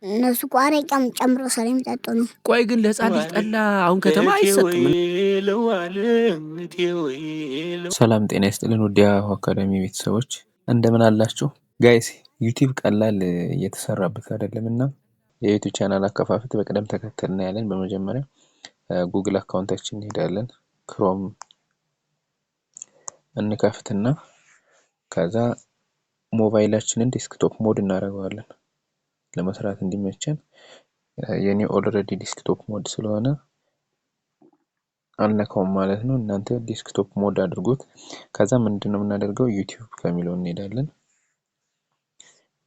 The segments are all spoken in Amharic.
እነሱ ቋረቂያም ጨምሮ ስለሚጠጡ ነው። ቆይ ግን ለህፃን ልጅ ጠላ አሁን ከተማ አይሰጥም። ሰላም ጤና ይስጥልን ውድ የሀሁ አካዳሚ ቤተሰቦች እንደምን አላችሁ? ጋይስ ዩቲዩብ ቀላል እየተሰራበት አይደለምና የዩቲዩብ ቻናል አከፋፈት በቅደም ተከተል እናያለን። በመጀመሪያ ጉግል አካውንታችን እንሄዳለን። ክሮም እንከፍትና ከዛ ሞባይላችንን ዴስክቶፕ ሞድ እናደርገዋለን ለመስራት እንዲመቸን። የኔ ኦልሬዲ ዴስክቶፕ ሞድ ስለሆነ አልነካውም ማለት ነው። እናንተ ዴስክቶፕ ሞድ አድርጉት። ከዛ ምንድነው የምናደርገው ዩቲዩብ ከሚለው እንሄዳለን።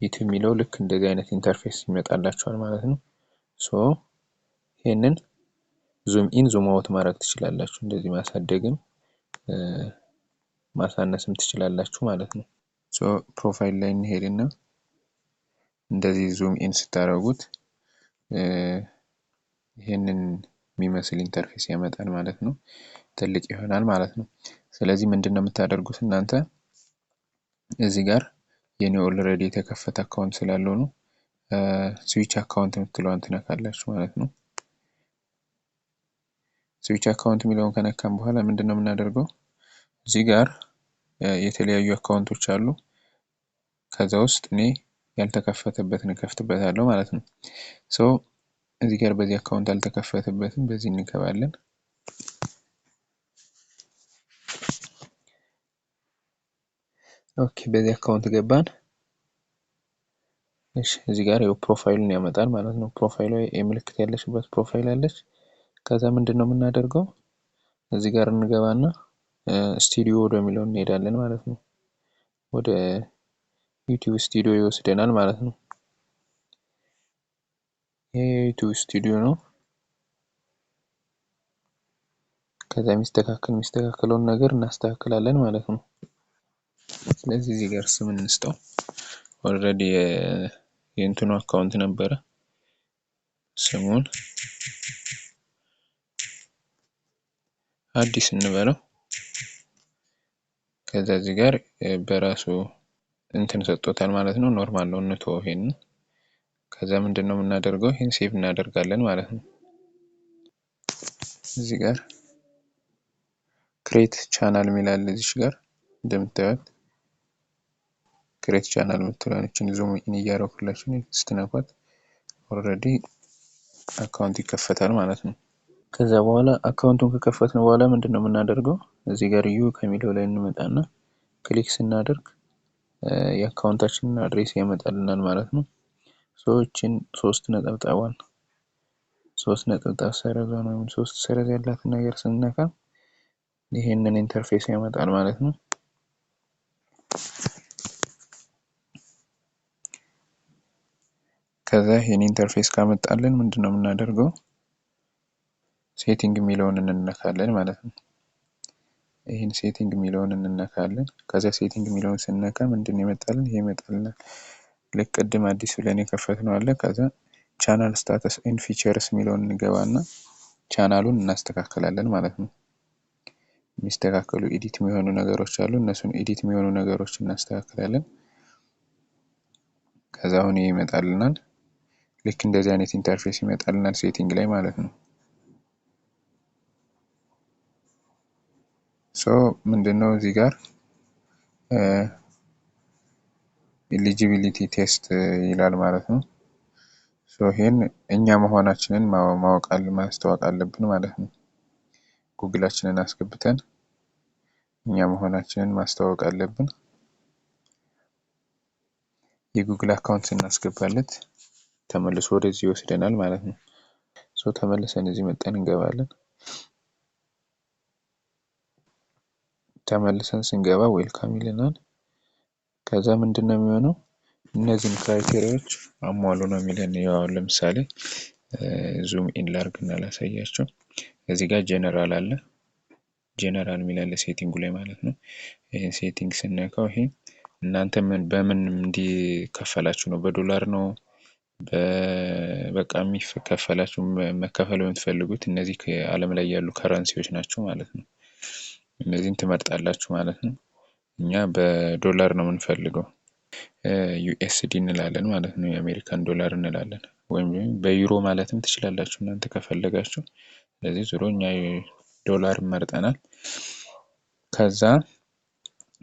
ዩቲዩብ የሚለው ልክ እንደዚህ አይነት ኢንተርፌስ ይመጣላችኋል ማለት ነው። ሶ ይሄንን ዙም ኢን ዙም አውት ማድረግ ትችላላችሁ። እንደዚህ ማሳደግም ማሳነስም ትችላላችሁ ማለት ነው። ሶ ፕሮፋይል ላይ እንሄድና እንደዚህ ዙም ኢን ስታደርጉት ይሄንን የሚመስል ኢንተርፌስ ያመጣል ማለት ነው። ትልቅ ይሆናል ማለት ነው። ስለዚህ ምንድነው የምታደርጉት እናንተ እዚህ ጋር የኔ ኦልሬዲ የተከፈተ አካውንት ስላለው ነው ስዊች አካውንት የምትለዋን ትነካላችሁ ማለት ነው። ስዊች አካውንት የሚለውን ከነካም በኋላ ምንድነው የምናደርገው እዚህ ጋር የተለያዩ አካውንቶች አሉ። ከዛ ውስጥ እኔ ያልተከፈተበትን እከፍትበታለሁ ማለት ነው። ሶ እዚህ ጋር በዚህ አካውንት አልተከፈተበትም፣ በዚህ እንገባለን። ኦኬ በዚህ አካውንት ገባን። እሺ እዚህ ጋር ያው ፕሮፋይሉን ያመጣል ማለት ነው። ፕሮፋይሉ የምልክት ያለችበት ፕሮፋይል አለች። ከዛ ምንድነው የምናደርገው እዚህ ጋር እንገባና ስቱዲዮ ወደሚለው እንሄዳለን ማለት ነው። ወደ ዩቲዩብ ስቱዲዮ ይወስደናል ማለት ነው። የዩቲዩብ ስቱዲዮ ነው። ከዛ የሚስተካከለውን ነገር እናስተካክላለን ማለት ነው። ስለዚህ እዚህ ጋር ስም እንስጠው። ኦልሬዲ የእንትኑ አካውንት ነበረ። ስሙን አዲስ እንበለው። ከዛ እዚህ ጋር በራሱ እንትን ሰጥቶታል ማለት ነው። ኖርማል ነው እንተወው ይሄንን። ከዛ ምንድነው የምናደርገው ይሄን ሴቭ እናደርጋለን ማለት ነው። እዚህ ጋር ክሬት ቻናል ሚላል እዚህ ጋር እንደምታዩት ክሬት ቻናል የምትለዋን ዙም ኢን እያደረኩላችሁ ነው። ስትነኳት ኦልሬዲ አካውንት ይከፈታል ማለት ነው። ከዛ በኋላ አካውንቱን ከከፈትን በኋላ ምንድነው የምናደርገው እዚህ ጋር ዩ ከሚለው ላይ እንመጣና ክሊክ ስናደርግ የአካውንታችንን አድሬስ ያመጣልናል ማለት ነው። ሰዎችን 3 ነጠብጣብ ሰረዝ ነው 3 ሰረዝ ያላትን ነገር ስንነካ ይሄንን ኢንተርፌስ ያመጣል ማለት ነው። ከዛ ይሄን ኢንተርፌስ ካመጣልን ምንድነው የምናደርገው ሴቲንግ የሚለውን እንነካለን ማለት ነው። ይሄን ሴቲንግ የሚለውን እንነካለን። ከዛ ሴቲንግ የሚለውን ስንነካ ምንድነው ይመጣልን ይሄ ይመጣልናል። ልክ ቅድም አዲስ ብለን የከፈትነው አለ። ከዛ ቻናል ስታተስ ኤንድ ፊቸርስ የሚለውን እንገባና ቻናሉን እናስተካክላለን ማለት ነው። የሚስተካከሉ ኤዲት የሚሆኑ ነገሮች አሉ። እነሱን ኤዲት የሚሆኑ ነገሮች እናስተካክላለን። ከዛ አሁን ይሄ ይመጣልናል። ልክ እንደዚህ አይነት ኢንተርፌስ ይመጣልናል ሴቲንግ ላይ ማለት ነው። ሶ ምንድነው እዚህ ጋር ኤሊጂቢሊቲ ቴስት ይላል ማለት ነው። ሶ ይሄን እኛ መሆናችንን ማስተዋወቅ አለብን ማለት ነው። ጉግላችንን አስገብተን እኛ መሆናችንን ማስተዋወቅ አለብን። የጉግል አካውንት ስናስገባለት ተመልሶ ወደዚህ ይወስደናል ማለት ነው። ሶ ተመልሰን እዚህ መጠን እንገባለን። ተመልሰን ስንገባ ዌልካም ይለናል። ከዛ ምንድነው የሚሆነው እነዚህን ክራይቴሪያዎች አሟሉ ነው የሚለን። ያው ለምሳሌ ዙም ኢን ላርግና ላሳያችሁ። እዚህ ጋር ጀነራል አለ። ጀነራል የሚላል ሴቲንጉ ላይ ማለት ነው። ይሄን ሴቲንግ ስንነካው ይሄ እናንተ በምን እንዲከፈላችሁ ነው በዶላር ነው በቃ የሚከፈላችሁ መከፈል የምትፈልጉት እነዚህ ከዓለም ላይ ያሉ ከረንሲዎች ናቸው ማለት ነው። እነዚህን ትመርጣላችሁ ማለት ነው። እኛ በዶላር ነው የምንፈልገው ዩኤስዲ እንላለን ማለት ነው። የአሜሪካን ዶላር እንላለን። ወይም በዩሮ ማለትም ትችላላችሁ እናንተ ከፈለጋችሁ። ስለዚህ ዙሮ እኛ ዶላር መርጠናል።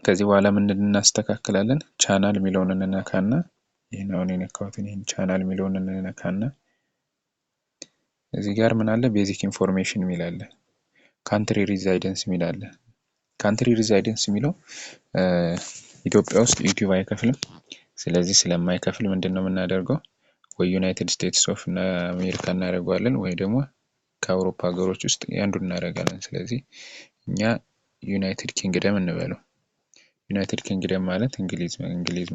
ከዚህ በኋላ ምን እናስተካክላለን? ቻናል የሚለውን እንነካና ይሄን አሁን የነካሁትን ይሄን ቻናል የሚለውን እንነካና እዚህ ጋር ምን አለ? ቤዚክ ኢንፎርሜሽን የሚል አለ። ካንትሪ ሪዛይደንስ የሚል አለ። ካንትሪ ሪዛይደንስ የሚለው ኢትዮጵያ ውስጥ ዩቲዩብ አይከፍልም። ስለዚህ ስለማይከፍል ምንድነው የምናደርገው? ወይ ዩናይትድ ስቴትስ ኦፍ እና አሜሪካ እናደርገዋለን፣ ወይ ደግሞ ከአውሮፓ ሀገሮች ውስጥ አንዱን እናደርጋለን። ስለዚህ እኛ ዩናይትድ ኪንግደም እንበለው። ዩናይትድ ኪንግደም ማለት እንግሊዝ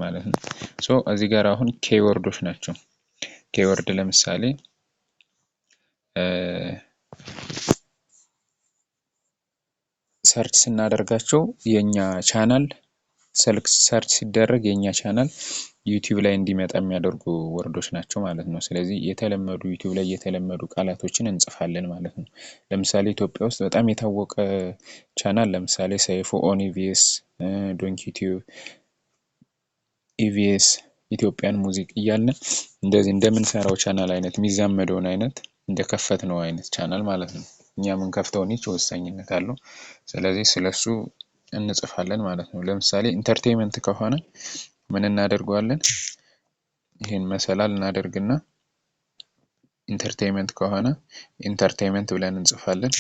ማለት ነው። ሶ እዚህ ጋር አሁን ኬወርዶች ናቸው። ኬወርድ ለምሳሌ ሰርች ስናደርጋቸው የኛ ቻናል ሰርች ሲደረግ የኛ ቻናል ዩቲዩብ ላይ እንዲመጣ የሚያደርጉ ወርዶች ናቸው ማለት ነው። ስለዚህ የተለመዱ ዩቲዩብ ላይ የተለመዱ ቃላቶችን እንጽፋለን ማለት ነው። ለምሳሌ ኢትዮጵያ ውስጥ በጣም የታወቀ ቻናል ለምሳሌ ሰይፉ ኦን ኢቪኤስ፣ ዶንኪ ቲዩብ፣ ኢቪኤስ፣ ኢትዮጵያን ሙዚክ እያልን እንደዚህ እንደምንሰራው ቻናል አይነት የሚዛመደውን አይነት እንደከፈትነው አይነት ቻናል ማለት ነው። እኛ የምንከፍተው ኒች ወሳኝነት አለው። ስለዚህ ስለሱ እንጽፋለን ማለት ነው። ለምሳሌ ኢንተርቴይንመንት ከሆነ ምን እናደርገዋለን? ይሄን መሰላል እናደርግና ኢንተርቴይንመንት ከሆነ ኢንተርቴይንመንት ብለን እንጽፋለን።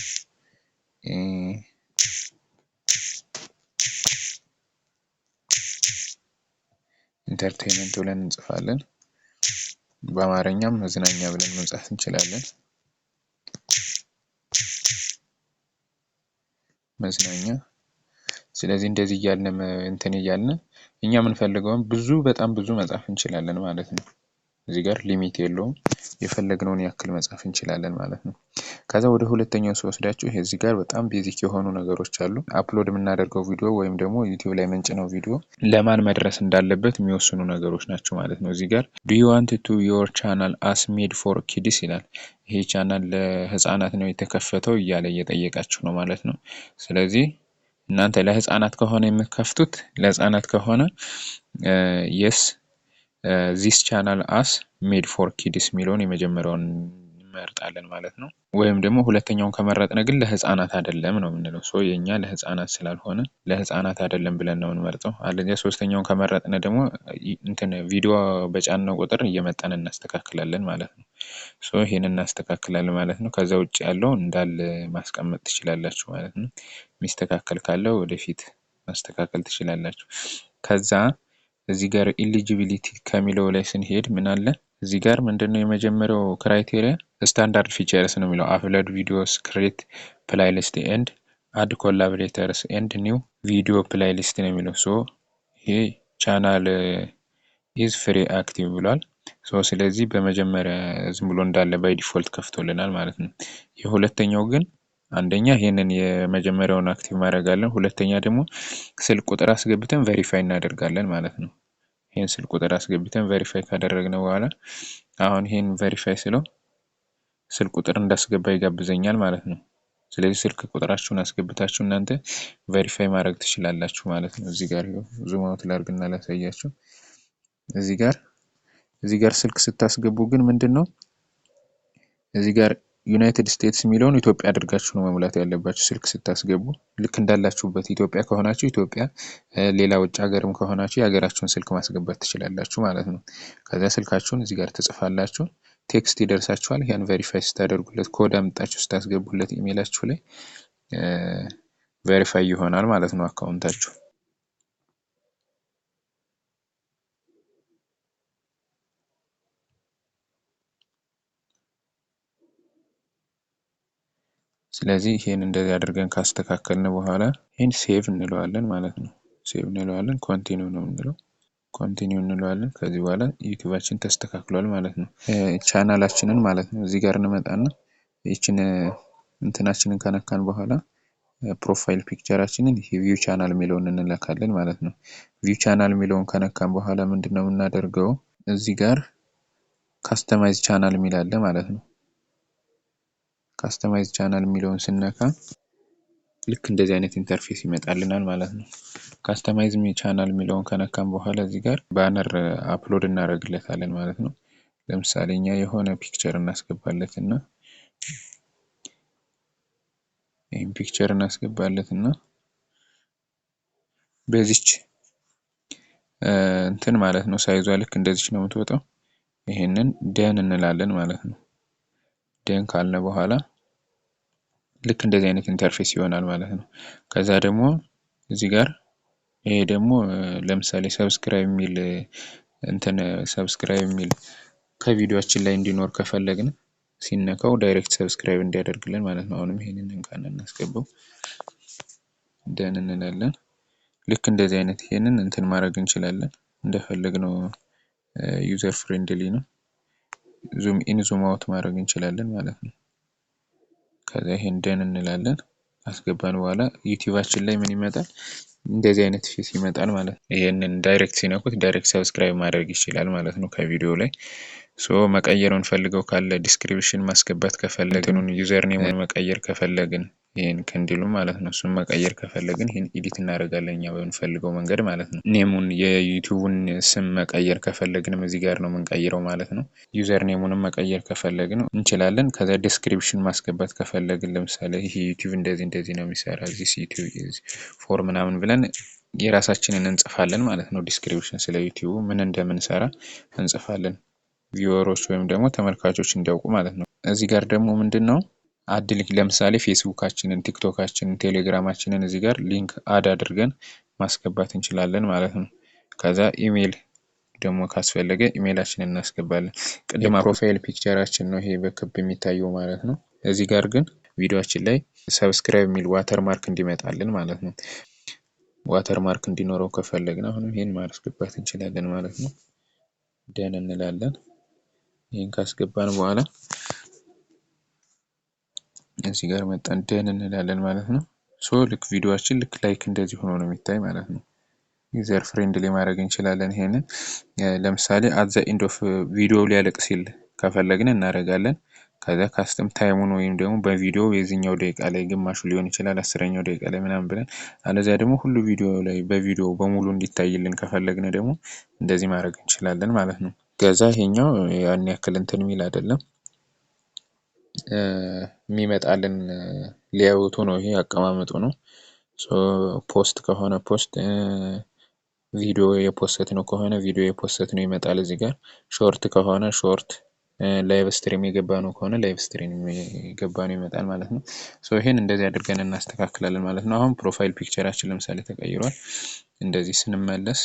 ኢንተርቴይንመንት ብለን እንጽፋለን። በአማርኛም መዝናኛ ብለን መጻፍ እንችላለን። መዝናኛ። ስለዚህ እንደዚህ እያልን እንትን እያልን እኛ የምንፈልገውን በጣም ብዙ መጻፍ እንችላለን ማለት ነው። እዚህ ጋር ሊሚት የለውም። የፈለግነውን ያክል መጻፍ እንችላለን ማለት ነው። ከዛ ወደ ሁለተኛው ስወስዳችሁ ይሄ እዚህ ጋር በጣም ቤዚክ የሆኑ ነገሮች አሉ። አፕሎድ የምናደርገው ቪዲዮ ወይም ደግሞ ዩቲዩብ ላይ ምንጭነው ቪዲዮ ለማን መድረስ እንዳለበት የሚወስኑ ነገሮች ናቸው ማለት ነው። እዚህ ጋር do you want to your channel as made for kids ይላል። ይሄ ቻናል ለህፃናት ነው የተከፈተው እያለ እየጠየቃችሁ ነው ማለት ነው። ስለዚህ እናንተ ለህፃናት ከሆነ የምትከፍቱት ለህፃናት ከሆነ yes this channel as made for kids የሚለውን የመጀመሪያውን እንመርጣለን ማለት ነው። ወይም ደግሞ ሁለተኛውን ከመረጥን ግን ለህፃናት አይደለም ነው የምንለው። ሶ የኛ ለህፃናት ስላልሆነ ለህፃናት አይደለም ብለን ነው የምንመርጠው። አለዚያ ሶስተኛውን ከመረጥን ደግሞ እንትን ቪዲዮ በጫነው ቁጥር እየመጣን እናስተካክላለን ማለት ነው። ሶ ይሄንን እናስተካክላለን ማለት ነው። ከዛ ውጭ ያለው እንዳለ ማስቀመጥ ትችላላችሁ ማለት ነው። ሚስተካከል ካለው ወደፊት ማስተካከል ትችላላችሁ። ከዛ እዚህ ጋር ኢሊጂቢሊቲ ከሚለው ላይ ስንሄድ ምን አለ? እዚህ ጋር ምንድነው የመጀመሪያው ክራይቴሪያ ስታንዳርድ ፊቸርስ ነው የሚለው። አፕሎድ ቪዲዮስ፣ ክሬት ፕላይሊስት ኤንድ አድ ኮላቦሬተርስ ኤንድ ኒው ቪዲዮ ፕላይሊስት ነው የሚለው። ሶ ይሄ ቻናል ኢዝ ፍሪ አክቲቭ ብሏል። ሶ ስለዚህ በመጀመሪያ ዝም ብሎ እንዳለ ባይ ዲፎልት ከፍቶልናል ማለት ነው። የሁለተኛው ግን አንደኛ ይሄንን የመጀመሪያውን አክቲቭ ማድረጋለን። ሁለተኛ ደግሞ ስልክ ቁጥር አስገብተን ቬሪፋይ እናደርጋለን ማለት ነው። ይሄን ስልክ ቁጥር አስገብተን ቬሪፋይ ካደረግነው በኋላ አሁን ይሄን ቬሪፋይ ስለው ስልክ ቁጥር እንዳስገባ ይጋብዘኛል ማለት ነው። ስለዚህ ስልክ ቁጥራችሁን አስገብታችሁ እናንተ ቬሪፋይ ማድረግ ትችላላችሁ ማለት ነው። እዚህ ጋር ዙም አውት ላድርግና ላሳያችሁ። እዚህ ጋር ስልክ ስታስገቡ ግን ምንድነው እዚህ ጋር ዩናይትድ ስቴትስ የሚለውን ኢትዮጵያ አድርጋችሁ ነው መሙላት ያለባችሁ። ስልክ ስታስገቡ ልክ እንዳላችሁበት ኢትዮጵያ ከሆናችሁ ኢትዮጵያ፣ ሌላ ውጭ ሀገርም ከሆናችሁ የሀገራችሁን ስልክ ማስገባት ትችላላችሁ ማለት ነው። ከዛ ስልካችሁን እዚህ ጋር ትጽፋላችሁ። ቴክስት ይደርሳችኋል። ያን ቬሪፋይ ስታደርጉለት ኮድ አምጣችሁ ስታስገቡለት ኢሜይላችሁ ላይ ቬሪፋይ ይሆናል ማለት ነው አካውንታችሁ። ስለዚህ ይሄን እንደዚህ አድርገን ካስተካከልን በኋላ ይሄን ሴቭ እንለዋለን ማለት ነው። ሴቭ እንለዋለን። ኮንቲኒው ነው የምንለው። ኮንቲኒው እንለዋለን። ከዚህ በኋላ ዩቲዩባችን ተስተካክሏል ማለት ነው። ቻናላችንን ማለት ነው እዚህ ጋር እንመጣና ይችን እንትናችንን ከነካን በኋላ ፕሮፋይል ፒክቸራችንን ይሄ ቪው ቻናል የሚለውን እንነካለን ማለት ነው። ቪው ቻናል የሚለውን ከነካን በኋላ ምንድነው የምናደርገው? እዚህ ጋር ካስተማይዝ ቻናል የሚል አለ ማለት ነው። ካስተማይዝ ቻናል የሚለውን ስነካ ልክ እንደዚህ አይነት ኢንተርፌስ ይመጣልናል ማለት ነው። ካስተማይዝ ቻናል የሚለውን ከነካን በኋላ እዚህ ጋር ባነር አፕሎድ እናደርግለታለን ማለት ነው። ለምሳሌ እኛ የሆነ ፒክቸር እናስገባለትና ይሄን ፒክቸር እናስገባለትና በዚች እንትን ማለት ነው ሳይዟ ልክ እንደዚች ነው የምትወጣው። ይሄንን ደን እንላለን ማለት ነው። ደን ካልነ በኋላ ልክ እንደዚህ አይነት ኢንተርፌስ ይሆናል ማለት ነው። ከዛ ደግሞ እዚህ ጋር ይሄ ደግሞ ለምሳሌ ሰብስክራይብ የሚል እንትን ሰብስክራይብ የሚል ከቪዲዮአችን ላይ እንዲኖር ከፈለግን ሲነካው ዳይሬክት ሰብስክራይብ እንዲያደርግልን ማለት ነው። አሁንም ይሄንን እንካን እናስገባው ደን እንላለን። ልክ እንደዚህ አይነት ይሄንን እንትን ማድረግ እንችላለን እንደፈለግነው ዩዘር ፍሬንድሊ ነው። ዙም ኢን ዙም አውት ማድረግ እንችላለን ማለት ነው። ከዛ ይሄን ደን እንላለን። አስገባን በኋላ ዩቲዩባችን ላይ ምን ይመጣል? እንደዚህ አይነት ፌስ ይመጣል ማለት ነው። ይሄንን ዳይሬክት ሲነኩት ዳይሬክት ሰብስክራይብ ማድረግ ይችላል ማለት ነው ከቪዲዮ ላይ። መቀየር እንፈልገው ካለ ዲስክሪፕሽን ማስገባት ከፈለግን ዩዘር ኔሙን መቀየር ከፈለግን ይሄን ክንዲሉ ማለት ነው። እሱን መቀየር ከፈለግን ይሄን ኤዲት እናደርጋለን እኛ በምንፈልገው መንገድ ማለት ነው። ኔሙን የዩቲዩቡን ስም መቀየር ከፈለግንም እዚህ ጋር ነው የምንቀይረው ማለት ነው። ዩዘር ኔሙንም መቀየር ከፈለግን እንችላለን። ከዛ ዲስክሪፕሽን ማስገባት ከፈለግን ለምሳሌ ይሄ ዩቲዩብ እንደዚህ ነው የሚሰራ ዚስ ዩቲዩብ ፎር ምናምን ብለን የራሳችንን እንጽፋለን ማለት ነው። ዲስክሪፕሽን ስለ ዩቲዩብ ምን እንደምንሰራ እንጽፋለን ቪወሮች ወይም ደግሞ ተመልካቾች እንዲያውቁ ማለት ነው። እዚህ ጋር ደግሞ ምንድነው አድ ሊንክ ለምሳሌ ፌስቡካችንን፣ ቲክቶካችንን፣ ቴሌግራማችንን እዚህ ጋር ሊንክ አድ አድርገን ማስገባት እንችላለን ማለት ነው። ከዛ ኢሜል ደግሞ ካስፈለገ ኢሜላችንን እናስገባለን። ቅድማ ፕሮፋይል ፒክቸራችን ነው ይሄ በክብ የሚታየው ማለት ነው። እዚህ ጋር ግን ቪዲዮአችን ላይ ሰብስክራይብ የሚል ዋተር ማርክ እንዲመጣልን ማለት ነው። ዋተር ማርክ እንዲኖረው ከፈለግን አሁንም ይሄን ማስገባት እንችላለን ማለት ነው። ደን እንላለን። ይሄን ካስገባን በኋላ እዚህ ጋር መጣን ደን እንላለን ማለት ነው። ልክ ቪዲዮአችን ልክ ላይክ እንደዚህ ሆኖ ነው የሚታይ ማለት ነው። ዩዘር ፍሬንድሊ ማድረግ እንችላለን። ይሄንን ለምሳሌ አት ዘ ኤንድ ኦፍ ቪዲዮ ሊያልቅ ሲል ከፈለግን እናደርጋለን። ከዛ ካስተም ታይሙን ወይም ደግሞ በቪዲዮ የዚህኛው ደቂቃ ላይ ግማሹ ሊሆን ይችላል 10ኛው ደቂቃ ላይ ምናምን ብለን አለዚያ ደግሞ ሁሉ ቪዲዮ ላይ በቪዲዮ በሙሉ እንዲታይልን ከፈለግን ደግሞ እንደዚህ ማድረግ እንችላለን ማለት ነው። ከዛ ይሄኛው ያን ያክል እንትን የሚል አይደለም የሚመጣልን ሌአውቱ ነው። ይሄ አቀማመጡ ነው። ፖስት ከሆነ ፖስት ቪዲዮ የፖስት ነው ከሆነ ቪዲዮ የፖስት ነው ይመጣል እዚህ ጋር። ሾርት ከሆነ ሾርት፣ ላይቭ ስትሪም የገባ ነው ከሆነ ላይቭ ስትሪም የገባ ነው ይመጣል ማለት ነው። ይሄን እንደዚህ አድርገን እናስተካክላለን ማለት ነው። አሁን ፕሮፋይል ፒክቸራችን ለምሳሌ ተቀይሯል። እንደዚህ ስንመለስ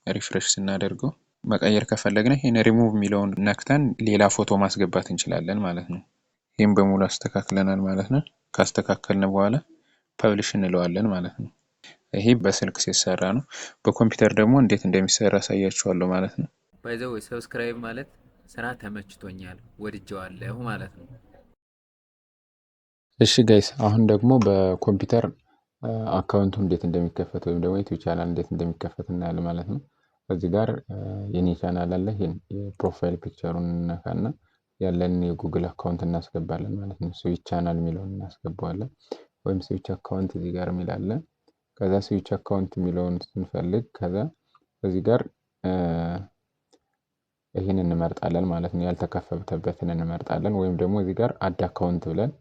ሪፍሬሽ ስናደርገው መቀየር ከፈለግን ይሄን ሪሙቭ የሚለውን ነክተን ሌላ ፎቶ ማስገባት እንችላለን ማለት ነው። ይሄን በሙሉ አስተካክለናል ማለት ነው። ካስተካከልን በኋላ ፐብሊሽ እንለዋለን ማለት ነው። ይሄ በስልክ ሲሰራ ነው። በኮምፒውተር ደግሞ እንዴት እንደሚሰራ አሳያችኋለሁ ማለት ነው። ባይ ዘ ወይ ሰብስክራይብ ማለት ስራ ተመችቶኛል ወድጄዋለሁ ማለት ነው። እሺ ጋይስ አሁን ደግሞ በኮምፒውተር አካውንቱ እንዴት እንደሚከፈት ወይም ደግሞ ዩቲዩብ ቻናል እንዴት እንደሚከፈት እናያለን ማለት ነው። እዚህ ጋር የኔ ቻናል አለ። ይሄን የፕሮፋይል ፒክቸሩን እንነካና ያለን የጉግል አካውንት እናስገባለን ማለት ነው። ስዊች ቻናል የሚለውን እናስገባዋለን ወይም ስዊች አካውንት እዚህ ጋር የሚል አለ። ከዛ ስዊች አካውንት የሚለውን ስንፈልግ ከዛ እዚህ ጋር ይሄን እንመርጣለን ማለት ነው። ያልተከፈተበትን እንመርጣለን ወይም ደግሞ እዚህ ጋር አድ አካውንት ብለን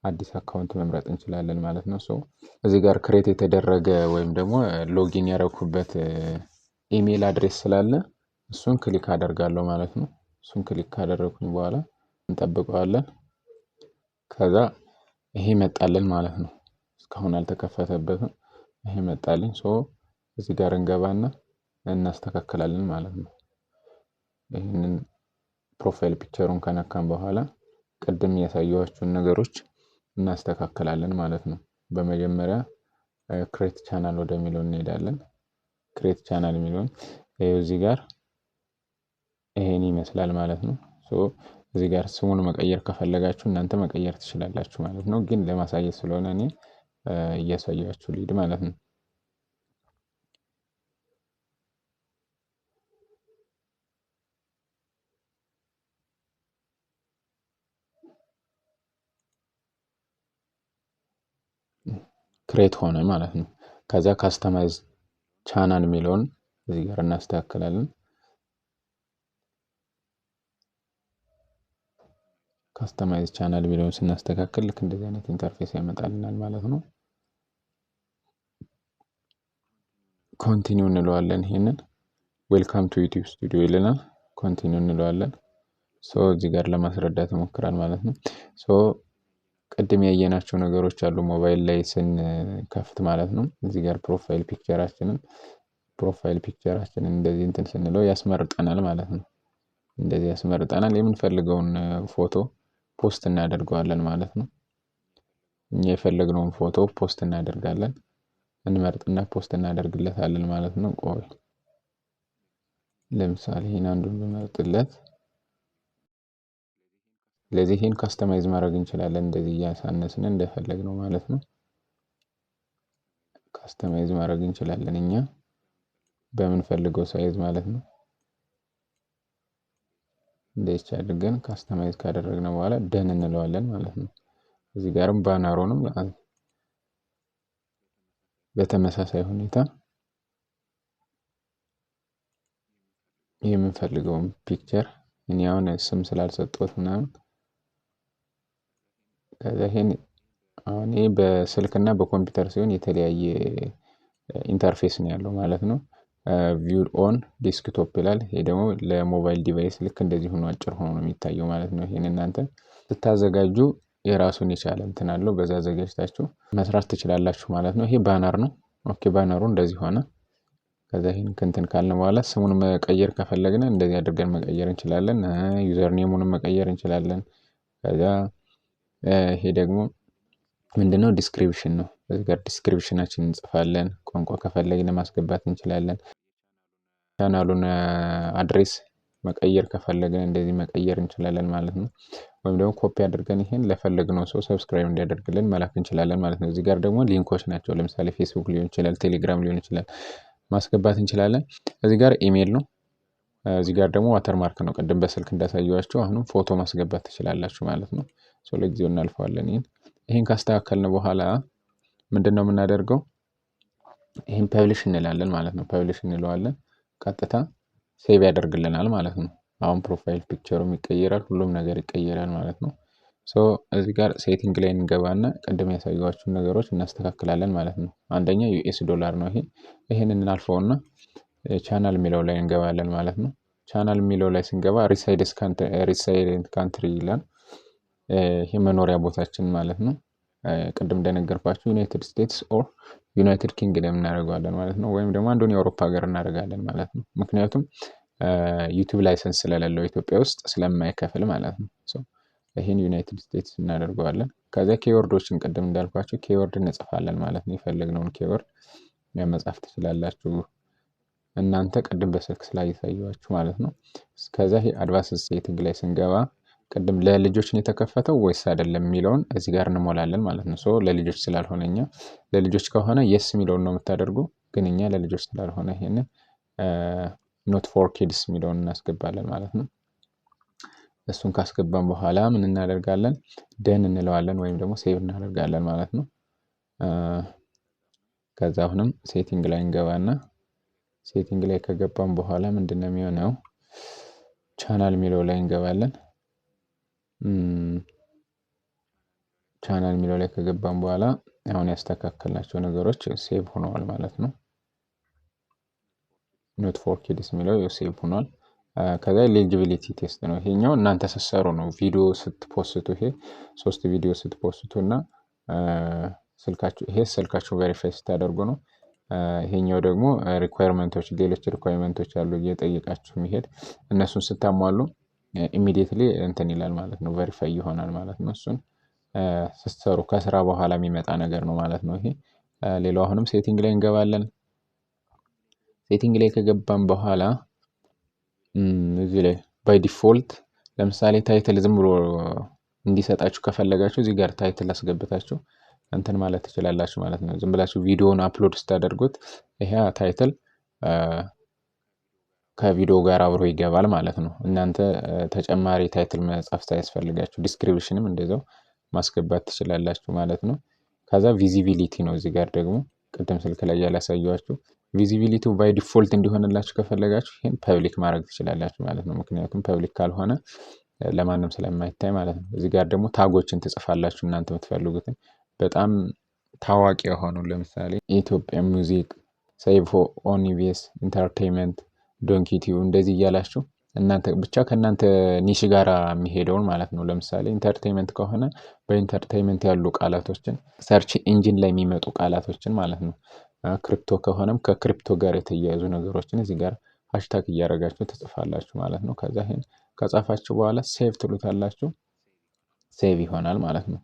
አዲስ አካውንት መምረጥ እንችላለን ማለት ነው። እዚህ ጋር ክሬት የተደረገ ወይም ደግሞ ሎጊን ያደረኩበት ኢሜል አድሬስ ስላለ እሱን ክሊክ አደርጋለሁ ማለት ነው። እሱን ክሊክ ካደረኩኝ በኋላ እንጠብቀዋለን። ከዛ ይሄ መጣልን ማለት ነው። እስካሁን አልተከፈተበትም። ይሄ መጣልን። እዚህ ጋር እንገባና እናስተካክላለን ማለት ነው። ይሄንን ፕሮፋይል ፒክቸሩን ከነካን በኋላ ቅድም ያሳየኋችሁን ነገሮች እናስተካክላለን ማለት ነው። በመጀመሪያ ክሬት ቻናል ወደሚለው እንሄዳለን። ክሬት ቻናል የሚለውን እዚህ ጋር ይሄን ይመስላል ማለት ነው። እዚህ ጋር ስሙን መቀየር ከፈለጋችሁ እናንተ መቀየር ትችላላችሁ ማለት ነው። ግን ለማሳየት ስለሆነ እኔ እያሳያችሁ ልሂድ ማለት ነው። ክሬት ሆነ ማለት ነው። ከዛ ካስተማይዝ ቻናል የሚለውን እዚህ ጋር እናስተካክላለን። ካስተማይዝ ቻናል የሚለውን ስናስተካክል ልክ እንደዚህ አይነት ኢንተርፌስ ያመጣልናል ማለት ነው። ኮንቲኒው እንለዋለን። ይሄንን ዌልካም ቱ ዩቲዩብ ስቱዲዮ ይለናል። ኮንቲኒው እንለዋለን። እዚህ ጋር ለማስረዳት እሞክራል ማለት ነው። ቅድም ያየናቸው ነገሮች አሉ ሞባይል ላይ ስንከፍት ማለት ነው። እዚህ ጋር ፕሮፋይል ፒክቸራችንን እንደዚህ እንትን ስንለው ያስመርጠናል ማለት ነው። እንደዚህ ያስመርጠናል። የምንፈልገውን ፎቶ ፖስት እናደርገዋለን ማለት ነው። እኛ የፈለግነውን ፎቶ ፖስት እናደርጋለን። እንመርጥና ፖስት እናደርግለታለን ማለት ነው። ቆይ ለምሳሌ ይሄን አንዱን ብመርጥለት ስለዚህ ይሄን ካስተማይዝ ማድረግ እንችላለን። እንደዚህ እያሳነስን እንደፈለግነው ማለት ነው። ካስተማይዝ ማድረግ እንችላለን እኛ በምንፈልገው ሳይዝ ማለት ነው። እንደዚህ አድርገን ካስተማይዝ ካደረግነው በኋላ ደን እንለዋለን ማለት ነው። እዚህ ጋርም ባነሩንም በተመሳሳይ ሁኔታ የምንፈልገውን ፒክቸር እኔ አሁን ስም ስላልሰጠሁት ምናምን ከዛ ይሄን አሁን ይሄ በስልክና በኮምፒውተር ሲሆን የተለያየ ኢንተርፌስ ነው ያለው ማለት ነው። ቪው ኦን ዴስክቶፕ ይላል። ይሄ ደግሞ ለሞባይል ዲቫይስ ልክ እንደዚህ ሆኖ አጭር ሆኖ ነው የሚታየው ማለት ነው። ይሄን እናንተ ስታዘጋጁ የራሱን የቻለ እንትን አለው። በዛ አዘጋጅታችሁ መስራት ትችላላችሁ ማለት ነው። ይሄ ባነር ነው። ኦኬ ባነሩ እንደዚህ ሆነ። ከዛ ይሄን እንትን ካልን በኋላ ስሙን መቀየር ከፈለግን እንደዚህ አድርገን መቀየር እንችላለን። ዩዘር ኔሙንም መቀየር እንችላለን። ከዛ ይሄ ደግሞ ምንድነው ዲስክሪፕሽን ነው። በዚህ ጋር ዲስክሪፕሽናችንን እንጽፋለን። ቋንቋ ከፈለግን ማስገባት እንችላለን። ቻናሉን አድሬስ መቀየር ከፈለግን እንደዚህ መቀየር እንችላለን ማለት ነው። ወይም ደግሞ ኮፒ አድርገን ይሄን ለፈለግነው ሰው ሰብስክራይብ እንዲያደርግልን መላክ እንችላለን ማለት ነው። እዚህ ጋር ደግሞ ሊንኮች ናቸው። ለምሳሌ ፌስቡክ ሊሆን ይችላል፣ ቴሌግራም ሊሆን ይችላል ማስገባት እንችላለን። እዚህ ጋር ኢሜል ነው። እዚህ ጋር ደግሞ ዋተርማርክ ነው። ቅድም በስልክ እንዳሳየዋችሁ አሁንም ፎቶ ማስገባት ትችላላችሁ ማለት ነው። ለጊዜው እናልፈዋለን። ይሄን ካስተካከልን በኋላ ምንድነው የምናደርገው? ይሄን ፐብሊሽ እንላለን ማለት ነው። ፐብሊሽ እንለዋለን። ቀጥታ ሴቭ ያደርግልናል ማለት ነው። አሁን ፕሮፋይል ፒክቸሩም ይቀየራል፣ ሁሉም ነገር ይቀየራል ማለት ነው። እዚህ ጋር ሴቲንግ ላይ እንገባና ቅድም ያሳየኋችሁን ነገሮች እናስተካክላለን ማለት ነው። አንደኛ ዩኤስ ዶላር ነው ይሄ። ይሄንን እናልፈውና ቻናል የሚለው ላይ እንገባለን ማለት ነው። ቻናል የሚለው ላይ ስንገባ ሪሳይደንት ካንትሪ ይላል። ይሄ መኖሪያ ቦታችን ማለት ነው። ቅድም እንደነገርኳችሁ ዩናይትድ ስቴትስ ኦር ዩናይትድ ኪንግደም እናደርገዋለን ማለት ነው። ወይም ደግሞ አንዱን የአውሮፓ ሀገር እናደርጋለን ማለት ነው። ምክንያቱም ዩቲዩብ ላይሰንስ ስለሌለው ኢትዮጵያ ውስጥ ስለማይከፍል ማለት ነው። ይሄን ዩናይትድ ስቴትስ እናደርገዋለን። ከዛ ኬወርዶችን ቅድም እንዳልኳችሁ ኬወርድ እንጽፋለን ማለት ነው። የፈለግነውን ኬወርድ መጻፍ ትችላላችሁ እናንተ ቅድም በስልክ ስላሳየኋችሁ ማለት ነው። ከዛ ይሄ አድቫንስድ ሴቲንግ ላይ ስንገባ ቅድም ለልጆች ነው የተከፈተው ወይስ አይደለም የሚለውን እዚህ ጋር እንሞላለን ማለት ነው። ለልጆች ስላልሆነ እኛ ለልጆች ከሆነ የስ የሚለውን ነው የምታደርጉ። ግን እኛ ለልጆች ስላልሆነ ይሄንን ኖት ፎር ኪድስ የሚለውን እናስገባለን ማለት ነው። እሱን ካስገባን በኋላ ምን እናደርጋለን? ደን እንለዋለን ወይም ደግሞ ሴቭ እናደርጋለን ማለት ነው። ከዛ አሁንም ሴቲንግ ላይ እንገባና ሴቲንግ ላይ ከገባን በኋላ ምንድነው የሚሆነው? ቻናል የሚለው ላይ እንገባለን። ቻናል የሚለው ላይ ከገባን በኋላ አሁን ያስተካከልናቸው ነገሮች ሴቭ ሆነዋል ማለት ነው። ኖት ፎር ኪድስ የሚለው ሴቭ ሆኗል። ከዛ ኤሊጂቢሊቲ ቴስት ነው። ይሄኛው እናንተ ስትሰሩ ነው። ቪዲዮ ስትፖስቱ ይሄ 3 ቪዲዮ ስትፖስቱ እና ስልካችሁ ቬሪፋይ ስታደርጉ ነው። ይሄኛው ደግሞ ሪኳየርመንቶች ሌሎች ሪኳየርመንቶች አሉ እየጠየቃችሁ የሚሄድ እነሱን ስታሟሉ ኢሚዲየትሊ እንትን ይላል ማለት ነው። ቬሪፋይ ይሆናል ማለት ነው። እሱን ስትሰሩ ከስራ በኋላ የሚመጣ ነገር ነው ማለት ነው። ይሄ ሌላው አሁንም ሴቲንግ ላይ እንገባለን። ሴቲንግ ላይ ከገባን በኋላ እዚህ ላይ ባይ ዲፎልት ለምሳሌ ታይትል ዝም ብሎ እንዲሰጣችሁ ከፈለጋችሁ እዚህ ጋር ታይትል አስገብታችሁ እንትን ማለት ትችላላችሁ ማለት ነው። ዝም ብላችሁ ቪዲዮውን አፕሎድ ስታደርጉት ይሄ ታይትል ከቪዲዮ ጋር አብሮ ይገባል ማለት ነው። እናንተ ተጨማሪ ታይትል መጻፍ ሳያስፈልጋችሁ ዲስክሪፕሽንም እንደዛው ማስገባት ትችላላችሁ ማለት ነው። ከዛ ቪዚቢሊቲ ነው። እዚህ ጋር ደግሞ ቅድም ስልክ ላይ ያላሳየኋችሁ ቪዚቢሊቲው ባይ ዲፎልት እንዲሆንላችሁ ከፈለጋችሁ ይሄን ፐብሊክ ማድረግ ትችላላችሁ ማለት ነው። ምክንያቱም ፐብሊክ ካልሆነ ለማንም ስለማይታይ ማለት ነው። እዚህ ጋር ደግሞ ታጎችን ትጽፋላችሁ እናንተ የምትፈልጉትን በጣም ታዋቂ የሆኑ ለምሳሌ የኢትዮጵያ ሙዚክ፣ ሰይፎ ኦን ኢቢኤስ ኢንተርቴይንመንት፣ ዶንኪቲዩ እንደዚህ እያላችሁ እናንተ ብቻ ከእናንተ ኒሽ ጋር የሚሄደውን ማለት ነው። ለምሳሌ ኢንተርቴይንመንት ከሆነ በኢንተርቴይንመንት ያሉ ቃላቶችን ሰርች ኢንጂን ላይ የሚመጡ ቃላቶችን ማለት ነው። ክሪፕቶ ከሆነም ከክሪፕቶ ጋር የተያያዙ ነገሮችን እዚህ ጋር ሃሽታግ እያደረጋችሁ ትጽፋላችሁ ማለት ነው። ከዛ ይሄን ከጻፋችሁ በኋላ ሴቭ ትሉታላችሁ። ሴቭ ይሆናል ማለት ነው።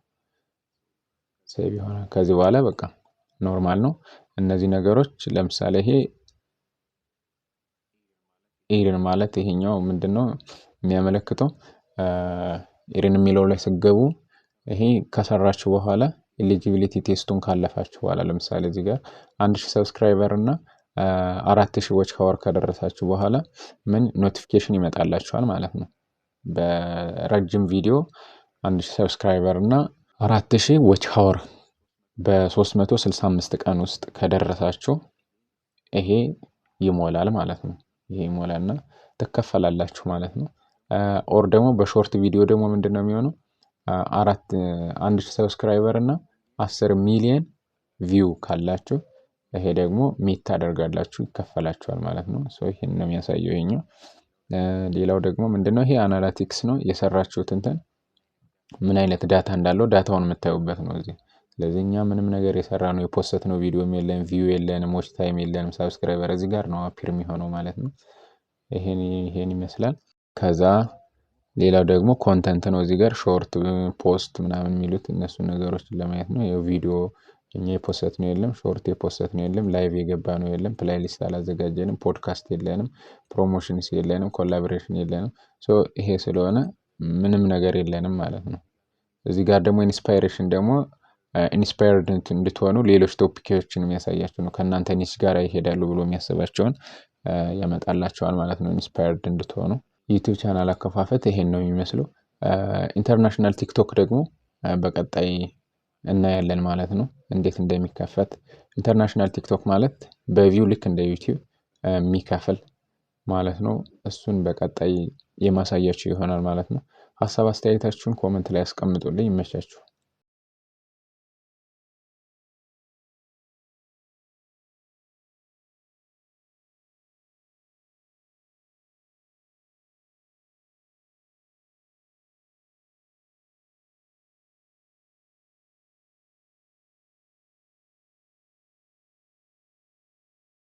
ሴቭ ይሆናል። ከዚህ በኋላ በቃ ኖርማል ነው። እነዚህ ነገሮች ለምሳሌ ይሄ ኢርን ማለት ይሄኛው ምንድነው የሚያመለክተው? ኢርን የሚለው ላይ ስገቡ ይሄ ከሰራችሁ በኋላ ኤሊጂቢሊቲ ቴስቱን ካለፋችሁ በኋላ ለምሳሌ እዚህ ጋር 1000 ሰብስክራይበር እና 4000 ዎች ሀወር ከደረሳችሁ በኋላ ምን ኖቲፊኬሽን ይመጣላችኋል ማለት ነው። በረጅም ቪዲዮ 1000 ሰብስክራይበር እና 4000 ዎች ሀወር በ365 ቀን ውስጥ ከደረሳችሁ ይሄ ይሞላል ማለት ነው። ይሄ ይሞላልና ትከፈላላችሁ ማለት ነው። ኦር ደግሞ በሾርት ቪዲዮ ደግሞ ምንድነው የሚሆነው? 1000 ሰብስክራይበር እና 10 ሚሊዮን ቪው ካላችሁ ይሄ ደግሞ ሚት ታደርጋላችሁ ይከፈላችኋል ማለት ነው። ሶ ይሄን ነው የሚያሳየው ይሄኛው። ሌላው ደግሞ ምንድነው? ይሄ አናላቲክስ ነው የሰራችሁት እንትን ምን አይነት ዳታ እንዳለው ዳታውን የምታዩበት ነው እዚህ። ስለዚህ እኛ ምንም ነገር የሰራነው የፖስተነው ቪዲዮም የለም፣ ቪው የለንም፣ ዎች ታይም የለንም፣ ሰብስክራይበር እዚህ ጋር ነው አፒር የሚሆነው ማለት ነው። ይሄን ይመስላል። ከዛ ሌላው ደግሞ ኮንተንት ነው እዚህ ጋር ሾርት ፖስት ምናምን የሚሉት እነሱ ነገሮችን ለማየት ነው። ያው ቪዲዮ እኛ የፖስት ነው የለም፣ ሾርት የፖስት ነው የለም፣ ላይቭ የገባ ነው የለም፣ ፕሌይሊስት አላዘጋጀንም፣ ፖድካስት የለንም፣ ፕሮሞሽንስ የለንም፣ ኮላቦሬሽን የለንም። ሶ ይሄ ስለሆነ ምንም ነገር የለንም ማለት ነው። እዚህ ጋር ደግሞ ኢንስፓይሬሽን ደግሞ ኢንስፓየርድ እንድትሆኑ ሌሎች ቶፒኮችን የሚያሳያችሁ ነው። ከእናንተ ኒሽ ጋር ይሄዳሉ ብሎ የሚያስባቸውን ያመጣላቸዋል ማለት ነው። ኢንስፓየርድ እንድትሆኑ ዩቲዩብ ቻናል አከፋፈት ይሄን ነው የሚመስለው። ኢንተርናሽናል ቲክቶክ ደግሞ በቀጣይ እናያለን ማለት ነው፣ እንዴት እንደሚከፈት። ኢንተርናሽናል ቲክቶክ ማለት በቪው ልክ እንደ ዩቲዩብ የሚከፍል ማለት ነው። እሱን በቀጣይ የማሳያችሁ ይሆናል ማለት ነው። ሀሳብ አስተያየታችሁን ኮመንት ላይ አስቀምጡልኝ። ይመቻችሁ።